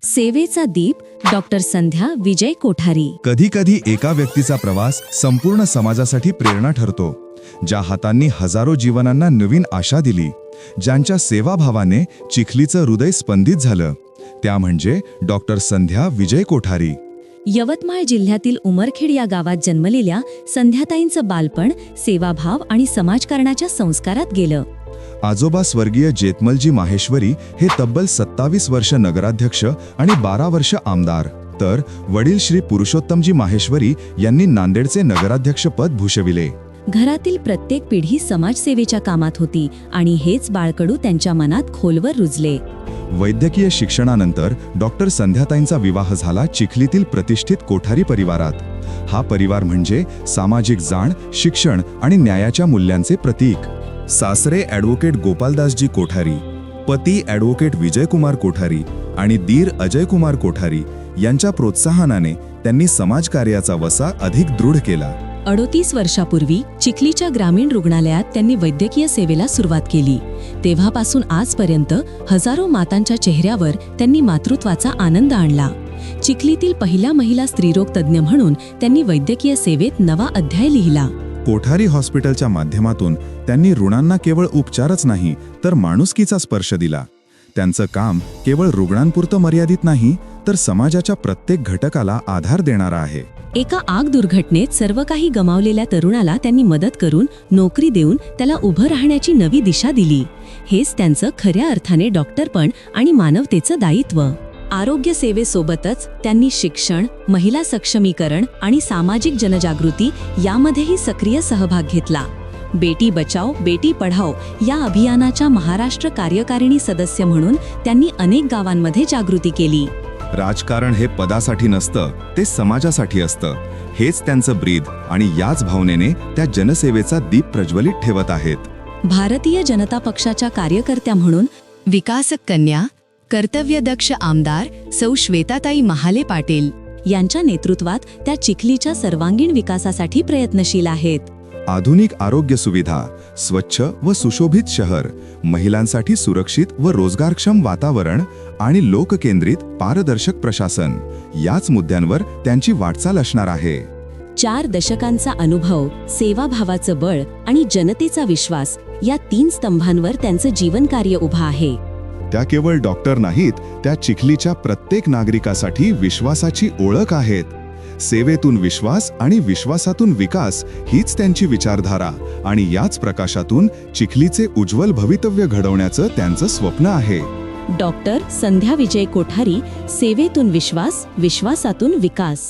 सेवेचा दीप डॉक्टर संध्या विजय कोठारी. कधी कधी एका व्यक्तीचा प्रवास संपूर्ण समाजासाठी प्रेरणा ठरतो. ज्या हातांनी हजारो जीवनांना नवीन आशा दिली, ज्यांच्या सेवाभावाने चिखलीचं हृदय स्पंदित झालं, त्या म्हणजे डॉक्टर संध्या विजय कोठारी. यवतमाळ जिल्ह्यातील उमरखेड या गावात जन्मलेल्या संध्याताईंचं बालपण सेवाभाव आणि समाजकारणाच्या संस्कारात गेलं. आजोबा स्वर्गीय जेतमलजी माहेश्वरी हे तब्बल 27 वर्ष नगराध्यक्ष आणि 12 वर्ष आमदार, तर वडील श्री पुरुषोत्तमजी माहेश्वरी यांनी नांदेडचे नगराध्यक्ष पद भूषविले. घरातील प्रत्येक पिढी समाजसेवेच्या कामात होती आणि हेच बाळकडू त्यांच्या मनात खोलवर रुजले. वैद्यकीय शिक्षणानंतर डॉक्टर संध्याताईंचा विवाह झाला चिखलीतील प्रतिष्ठित कोठारी परिवारात. हा परिवार म्हणजे सामाजिक जाण, शिक्षण आणि न्यायाच्या मूल्यांचे प्रतीक. सासरे ॲडव्होकेट गोपालदासजी कोठारी, पती ॲडव्होकेट विजयकुमार कोठारी आणि दीर अजयकुमार कोठारी यांच्या प्रोत्साहनाने त्यांनी समाजकार्याचा वसा अधिक दृढ केला. 38 वर्षापूर्वी चिखलीच्या ग्रामीण रुग्णालयात त्यांनी वैद्यकीय सेवेला सुरुवात केली. तेव्हापासून आजपर्यंत हजारो मातांच्या चेहऱ्यावर त्यांनी मातृत्वाचा आनंद आणला. चिखलीतील पहिल्या महिला स्त्रीरोग तज्ज्ञ म्हणून त्यांनी वैद्यकीय सेवेत नवा अध्याय लिहिला. कोठारी हॉस्पिटलच्या माध्यमातून त्यांनी रुग्णांना केवळ उपचारच नाही तर माणुसकीचा स्पर्श दिला. त्यांचं काम केवळ रुग्णांपुरतं मर्यादित नाही, तर समाजाच्या प्रत्येक घटकाला आधार देणारा आहे. एका आग दुर्घटनेत सर्व काही गमावलेल्या तरुणाला त्यांनी मदत करून नोकरी देऊन त्याला उभं राहण्याची नवी दिशा दिली. हेच त्यांचं खऱ्या अर्थाने डॉक्टरपण आणि मानवतेचं दायित्व. आरोग्य सेवेसोबतच त्यांनी शिक्षण, महिला सक्षमीकरण आणि सामाजिक जनजागृती यामध्येही सक्रिय सहभाग घेतला. बेटी बचाओ बेटी पढाओ या अभियानाच्या महाराष्ट्र कार्यकारिणी सदस्य म्हणून त्यांनी अनेक गावांमध्ये जागृती केली. राजकारण हे पदासाठी नसतं, ते समाजासाठी असतं. हेच त्यांचं ब्रीद आणि याच भावनेने त्या जनसेवेचा दीप प्रज्वलित ठेवत आहेत. भारतीय जनता पक्षाच्या कार्यकर्त्या म्हणून विकासक कन्या, कर्तव्यदक्ष आमदार सौ श्वेताताई महाले पाटील यांच्या नेतृत्वात त्या चिखलीच्या सर्वांगीण विकासासाठी प्रयत्नशील आहेत. आधुनिक आरोग्य सुविधा, स्वच्छ व सुशोभित शहर, महिलांसाठी सुरक्षित व रोजगारक्षम वातावरण आणि लोककेंद्रित पारदर्शक प्रशासन याच मुद्द्यांवर त्यांची वाटचाल असणार आहे. 4 दशकांचा अनुभव, सेवाभावाचं बळ आणि जनतेचा विश्वास या 3 स्तंभांवर त्यांचं जीवनकार्य उभं आहे. त्या केवळ डॉक्टर नाहीत, त्या चिखलीच्या प्रत्येक नागरिकासाठी विश्वासाची ओळख आहेत. सेवेतून विश्वास आणि विश्वासातून विकास हीच त्यांची विचारधारा आणि याच प्रकाशातून चिखलीचे उज्ज्वल भवितव्य घडवण्याचं त्यांचं स्वप्न आहे. डॉक्टर संध्या विजय कोठारी, सेवेतून विश्वास, विश्वासातून विकास.